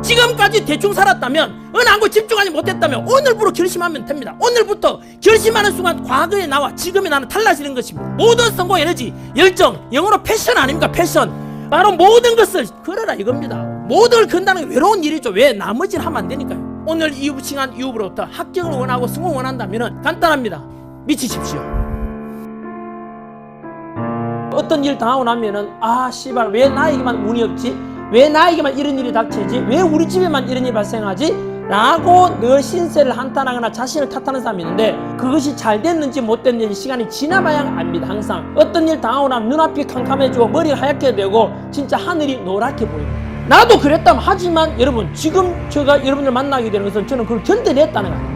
지금까지 대충 살았다면, 어느 한 곳 집중하지 못했다면 오늘부로 결심하면 됩니다. 오늘부터 결심하는 순간 과거에 나와 지금의 나는 달라지는 것입니다. 모든 성공 에너지, 열정, 영어로 패션 아닙니까? 패션. 바로 모든 것을 걸어라 이겁니다. 모든 걸 건다는 게 외로운 일이죠. 왜? 나머지는 하면 안 되니까요. 오늘 이 시간 이후부터 합격을 원하고 성공을 원한다면 간단합니다. 미치십시오. 어떤 일 당하고 나면은 아 씨발 왜 나에게만 운이 없지? 왜 나에게만 이런 일이 닥치지? 왜 우리 집에만 이런 일이 발생하지? 라고 늘 신세를 한탄하거나 자신을 탓하는 사람이 있는데, 그것이 잘 됐는지 못 됐는지 시간이 지나봐야 압니다. 항상 어떤 일 당하고 나면 눈앞이 캄캄해지고 머리가 하얗게 되고 진짜 하늘이 노랗게 보입니다. 나도 그랬다면, 하지만 여러분 지금 제가 여러분들 만나게 되는 것은 저는 그걸 견뎌냈다는 거 아닙니다.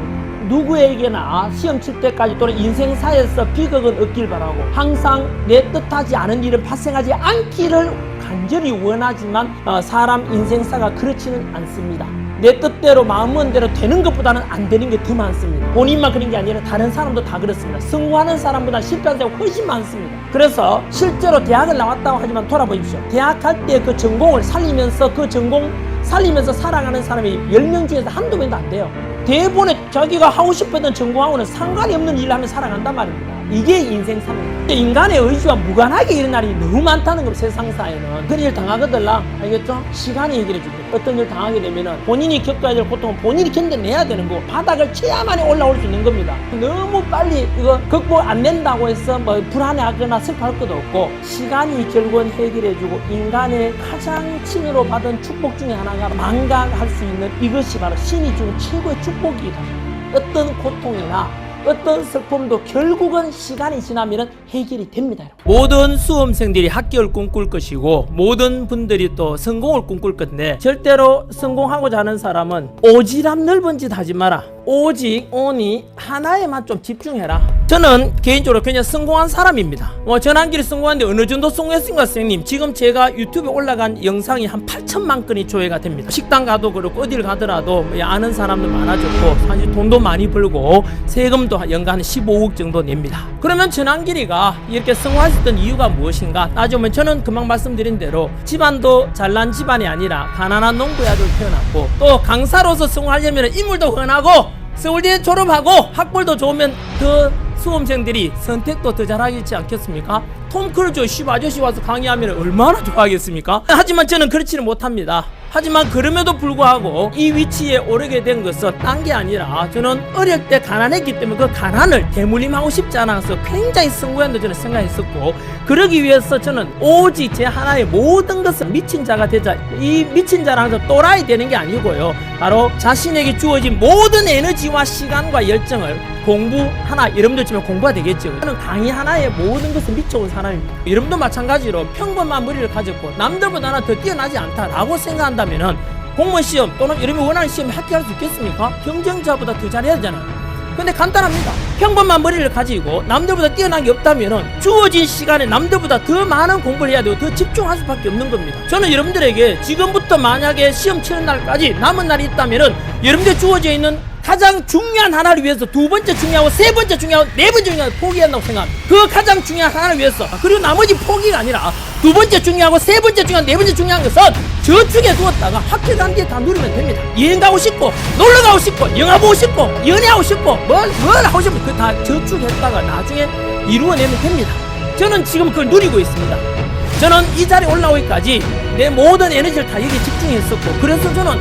누구에게나 시험 칠 때까지 또는 인생사에서 비극은 없길 바라고, 항상 내 뜻하지 않은 일은 발생하지 않기를 간절히 원하지만 사람 인생사가 그렇지는 않습니다. 내 뜻대로 마음은 대로 되는 것보다는 안 되는 게 더 많습니다. 본인만 그런 게 아니라 다른 사람도 다 그렇습니다. 성공하는 사람보다 실패하는 사람이 훨씬 많습니다. 그래서 실제로 대학을 나왔다고 하지만 돌아보십시오. 대학 갈 때 그 전공을 살리면서 그 전공 살리면서 살아가는 사람이 10명 중에서 한두 명도 안 돼요. 대부분의 자기가 하고 싶었던 전공하고는 상관이 없는 일을 하며 살아간단 말입니다. 이게 인생사입니다. 인간의 의지와 무관하게 이런 날이 너무 많다는 겁니다. 세상사에는 그런 일 당하거들라, 알겠죠? 시간이 해결해 주고, 어떤 일 당하게 되면은 본인이 겪어야 될 고통은 본인이 견뎌내야 되는 거고, 바닥을 쳐야만이 올라올 수 있는 겁니다. 너무 빨리 이거 극복 안 된다고 해서 뭐 불안해하거나 슬퍼할 것도 없고, 시간이 결국은 해결해 주고, 인간의 가장 친으로 받은 축복 중에 하나가 망각할 수 있는 이것이 바로 신이 주는 최고의 축복이다. 어떤 고통이나 어떤 슬픔도 결국은 시간이 지나면 해결이 됩니다. 모든 수험생들이 합격을 꿈꿀 것이고, 모든 분들이 또 성공을 꿈꿀 건데, 절대로 성공하고자 하는 사람은 오지랖 넓은 짓 하지 마라. 오직 오니 하나에만 좀 집중해라. 저는 개인적으로 그냥 성공한 사람입니다. 전환길이 성공하는데 어느 정도 성공했습니까, 선생님? 지금 제가 유튜브에 올라간 영상이 한 8천만 건이 조회가 됩니다. 식당 가도 그렇고 어디를 가더라도 아는 사람도 많아졌고, 사실 돈도 많이 벌고 세금도 연간 15억 정도 냅니다. 그러면 전환길이가 이렇게 성공할 수 있던 이유가 무엇인가 따지면, 저는 금방 말씀드린 대로 집안도 잘난 집안이 아니라 가난한 농부의 아들 태어났고, 또 강사로서 성공하려면 인물도 훤하고 서울대 졸업하고 학벌도 좋으면 더 수험생들이 선택도 더 잘하겠지 않겠습니까? 톰 크루즈 아저씨 와서 강의하면 얼마나 좋아하겠습니까? 하지만 저는 그렇지는 못합니다. 하지만 그럼에도 불구하고 이 위치에 오르게 된 것은 딴 게 아니라, 저는 어릴 때 가난했기 때문에 그 가난을 대물림하고 싶지 않아서 굉장히 성공한다고 저는 생각했었고, 그러기 위해서 저는 오직 제 하나의 모든 것을 미친 자가 되자. 이 미친 자라는 것은 또라이 되는 게 아니고요, 바로 자신에게 주어진 모든 에너지와 시간과 열정을 공부 하나, 여러분들 치면 공부가 되겠죠. 저는 강의 하나에 모든 것을 미쳐온 사람입니다. 여러분도 마찬가지로 평범한 머리를 가졌고 남들보다 하나 더 뛰어나지 않다라고 생각한다면은 공무원 시험 또는 여러분이 원하는 시험에 합격할 수 있겠습니까? 경쟁자보다 더 잘해야 되잖아요. 근데 간단합니다. 평범한 머리를 가지고 남들보다 뛰어난 게 없다면은 주어진 시간에 남들보다 더 많은 공부를 해야 되고 더 집중할 수밖에 없는 겁니다. 저는 여러분들에게 지금부터 만약에 시험 치는 날까지 남은 날이 있다면은 여러분들 주어져 있는 가장 중요한 하나를 위해서 두 번째 중요하고 세 번째 중요하고 네 번째 중요하고 포기한다고 생각합니다. 그 가장 중요한 하나를 위해서, 그리고 나머지 포기가 아니라 두 번째 중요하고 세 번째 중요하고 네 번째 중요한 것은 저축에 두었다가 합격한 뒤에 다 누리면 됩니다. 여행 가고 싶고 놀러 가고 싶고 영화 보고 싶고 연애하고 싶고 뭘 하고 싶고 그 다 저축했다가 나중에 이루어내면 됩니다. 저는 지금 그걸 누리고 있습니다. 저는 이 자리에 올라오기까지 내 모든 에너지를 다 여기에 집중했었고, 그래서 저는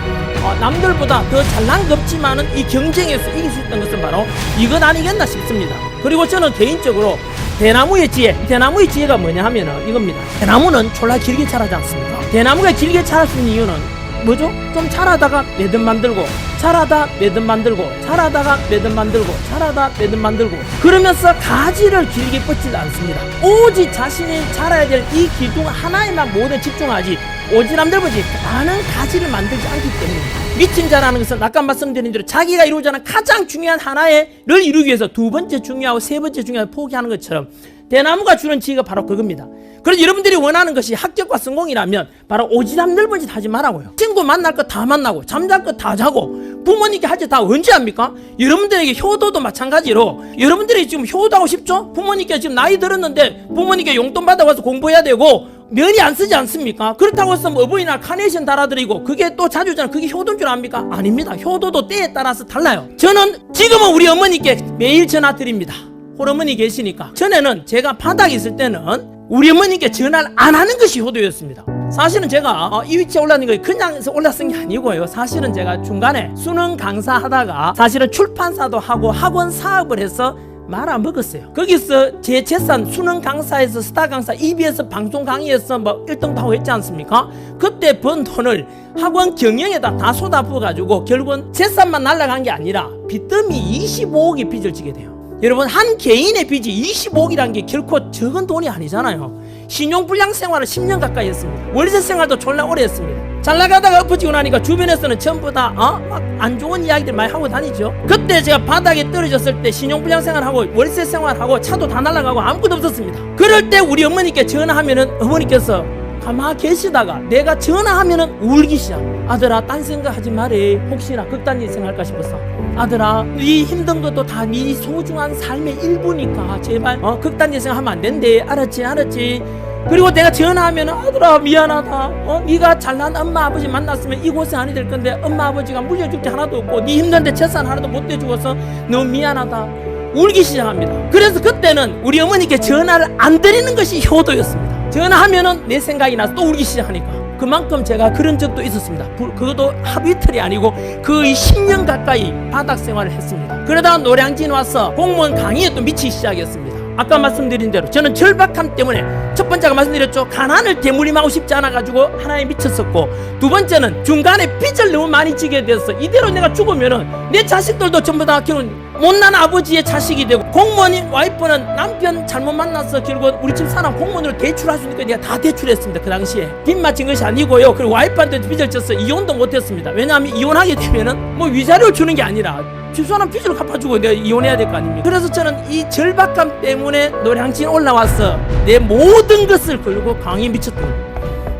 남들보다 더 잘난 것 없지만은 이 경쟁에서 이길 수 있던 것은 바로 이것 아니겠나 싶습니다. 그리고 저는 개인적으로 대나무의 지혜가 뭐냐 하면은 이겁니다. 대나무는 졸라 길게 자라지 않습니까? 대나무가 길게 자랄 수 있는 이유는 뭐죠? 좀 자라다가 매듭 만들고, 자라다 매듭 만들고, 자라다가 매듭 만들고, 자라다 매듭 만들고, 그러면서 가지를 길게 뻗지도 않습니다. 오직 자신이 자라야 될 이 길 중 하나에만 모든 집중하지, 오직 남들보지 많은 가지를 만들지 않기 때문에. 미친 자라는 것은 아까 말씀드린 대로 자기가 이루고자 하는 가장 중요한 하나를 이루기 위해서 두 번째 중요하고 세 번째 중요하고 포기하는 것처럼, 대나무가 주는 지혜가 바로 그겁니다. 그래서 여러분들이 원하는 것이 합격과 성공이라면 바로 오지랖 넓은 짓 하지 말라고요. 친구 만날 거 다 만나고 잠잘 거 다 자고 부모님께 할 짓 다 언제 합니까? 여러분들에게 효도도 마찬가지로, 여러분들이 지금 효도하고 싶죠? 부모님께 지금 나이 들었는데 부모님께 용돈 받아와서 공부해야 되고 면이 안 쓰지 않습니까? 그렇다고 해서 뭐 어버이날 카네이션 달아드리고 그게 또 자주잖아요. 그게 효도인 줄 압니까? 아닙니다. 효도도 때에 따라서 달라요. 저는 지금은 우리 어머니께 매일 전화 드립니다. 홀어머니 계시니까. 전에는 제가 바닥에 있을 때는 우리 어머니께 전화를 안 하는 것이 효도였습니다. 사실은 제가 이 위치에 올라는 거 그냥 올랐은 게 아니고요. 사실은 제가 중간에 수능 강사하다가 사실은 출판사도 하고 학원 사업을 해서 말아 먹었어요. 거기서 제 재산 수능 강사에서 스타 강사 EBS 방송 강의에서 뭐 1등도 하고 했지 않습니까? 그때 번 돈을 학원 경영에다 다 쏟아부어가지고 결국은 재산만 날라간 게 아니라 빚더미 25억의 빚을 지게 돼요. 여러분, 한 개인의 빚이 25억이라는 게 결코 적은 돈이 아니잖아요. 신용불량 생활을 10년 가까이 했습니다. 월세 생활도 졸라 오래 했습니다. 잘 나가다가 엎어지고 나니까 주변에서는 전부 다 막 안 좋은 이야기들 많이 하고 다니죠. 그때 제가 바닥에 떨어졌을 때 신용불량 생활하고 월세 생활하고 차도 다 날아가고 아무것도 없었습니다. 그럴 때 우리 어머니께 전화하면은 어머니께서 가만히 계시다가 내가 전화하면은 울기 시작. 아들아, 딴 생각하지 말해. 혹시나 극단적인 생각할까 싶었어. 아들아, 네 힘든 것도 다 네 소중한 삶의 일부니까 제발 극단적인 생각하면 안 된대. 알았지? 그리고 내가 전화하면 아들아 미안하다. 네가 잘난 엄마 아버지 만났으면 이 고생 아니 될 건데 엄마 아버지가 물려줄 게 하나도 없고 네 힘든데 재산 하나도 못 대주어서 너무 미안하다. 울기 시작합니다. 그래서 그때는 우리 어머니께 전화를 안 드리는 것이 효도였습니다. 전화하면은 내 생각이 나서 또 울기 시작하니까 그만큼 제가 그런 적도 있었습니다. 그것도 하루 이틀이 아니고 거의 10년 가까이 바닥 생활을 했습니다. 그러다가 노량진 와서 공무원 강의에 또 미치기 시작했습니다. 아까 말씀드린 대로 저는 절박함 때문에 첫 번째가 말씀드렸죠. 가난을 대물림하고 싶지 않아가지고 하나에 미쳤었고, 두 번째는 중간에 빚을 너무 많이 지게 돼서 이대로 내가 죽으면은 내 자식들도 전부 다 결국 못난 아버지의 자식이 되고, 공무원인 와이프는 남편 잘못 만나서 결국 우리 집 사람 공무원으로 대출할 수 있는 거 내가 다 대출했습니다. 그 당시에 빚 맞힌 것이 아니고요. 그리고 와이프한테 빚을 져서 이혼도 못했습니다. 왜냐하면 이혼하게 되면은 뭐 위자료를 주는 게 아니라 집사람 빚을 갚아주고 내가 이혼해야 될 거 아닙니까? 그래서 저는 이 절박감 때문에 노량진 올라와서 내 모든 것을 걸고 강의에 미쳤던 거예요.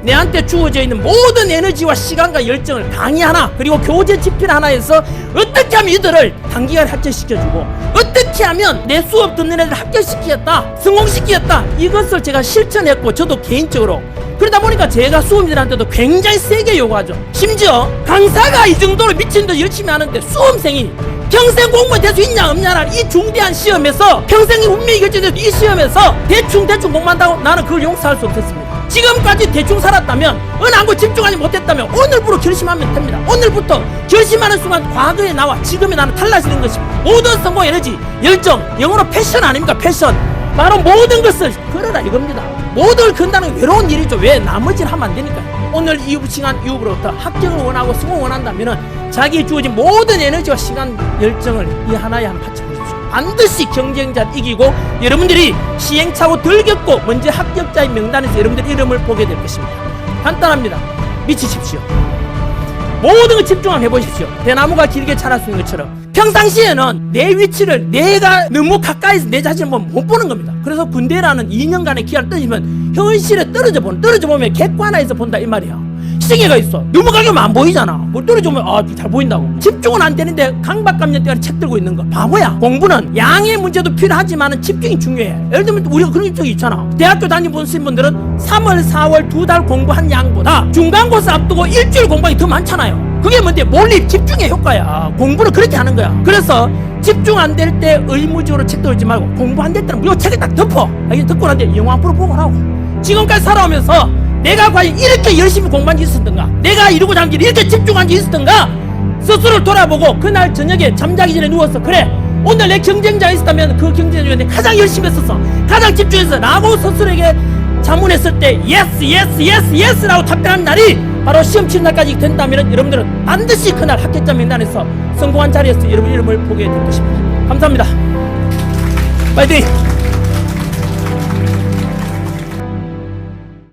내한테 주어져 있는 모든 에너지와 시간과 열정을 강의 하나 그리고 교재 집필 하나에서 어떻게 하면 이들을 단기간에 합격시켜주고, 어떻게 하면 내 수업 듣는 애들 합격시키겠다, 성공시키겠다, 이것을 제가 실천했고, 저도 개인적으로 그러다 보니까 제가 수험생들한테도 굉장히 세게 요구하죠. 심지어 강사가 이 정도로 미친 듯 열심히 하는데 수험생이 평생 공무원 될 수 있냐 없냐라는 이 중대한 시험에서 평생이 운명이 결정된 이 시험에서 대충 공부한다고 나는 그걸 용서할 수 없었습니다. 지금까지 대충 살았다면, 어느 한 곳 집중하지 못했다면 오늘부로 결심하면 됩니다. 오늘부터 결심하는 순간 과거의 나와 지금의 나는 달라지는 것입니다. 모든 성공 에너지, 열정, 영어로 패션 아닙니까? 패션. 바로 모든 것을 걸어라 이겁니다. 모든 걸 건다는 게 외로운 일이죠. 왜? 나머지는 하면 안 되니까요. 오늘 이 시간 이후부터 합격을 원하고 성공을 원한다면 자기의 주어진 모든 에너지와 시간, 열정을 이 하나에 한 바쳐보십시오. 반드시 경쟁자를 이기고 여러분들이 시행착오 덜 겪고 먼저 합격자의 명단에서 여러분들 이름을 보게 될 것입니다. 간단합니다. 미치십시오. 모든 걸 집중하면 해보십시오. 대나무가 길게 자랄 수 있는 것처럼 평상시에는 내 위치를 내가 너무 가까이서 내 자신을 못 보는 겁니다. 그래서 군대라는 2년간의 기간을 떨어지면 현실에 떨어져 보면 객관화해서 본다 이 말이야. 시계가 있어. 너무 가면 안 보이잖아. 뭘 떨어져 보면 잘 보인다고. 집중은 안 되는데 강박감정 때문에 책 들고 있는 거 바보야. 공부는 양의 문제도 필요하지만 집중이 중요해. 예를 들면 우리가 그런 적이 있잖아. 대학교 다니신 분들은 3월 4월 2달 공부한 양보다 중간고사 앞두고 일주일 공부하기 더 많잖아요. 그게 뭔데? 몰입, 집중의 효과야. 공부를 그렇게 하는 거야. 그래서 집중 안 될 때 의무적으로 책 들지 말고, 공부 안 될 때는 무조건 책을 딱 덮어. 듣고 난 뒤에 영화 한 프로 보고 하라고. 지금까지 살아오면서 내가 과연 이렇게 열심히 공부한 적이 있었던가, 내가 이루고자 하는 일이 이렇게 집중한 적이 있었던가, 스스로를 돌아보고 그날 저녁에 잠자기 전에 누워서 그래, 오늘 내 경쟁자가 있었다면 그 경쟁자 중에 내가 가장 열심히 했었어, 가장 집중했어 라고 스스로에게 자문했을 때 예스 라고 답변하는 날이 바로 시험 치는 날까지 된다면 여러분들은 반드시 그날 합격자 명단에서 성공한 자리에서 여러분 이름을 보게 될 것입니다. 감사합니다. 파이팅!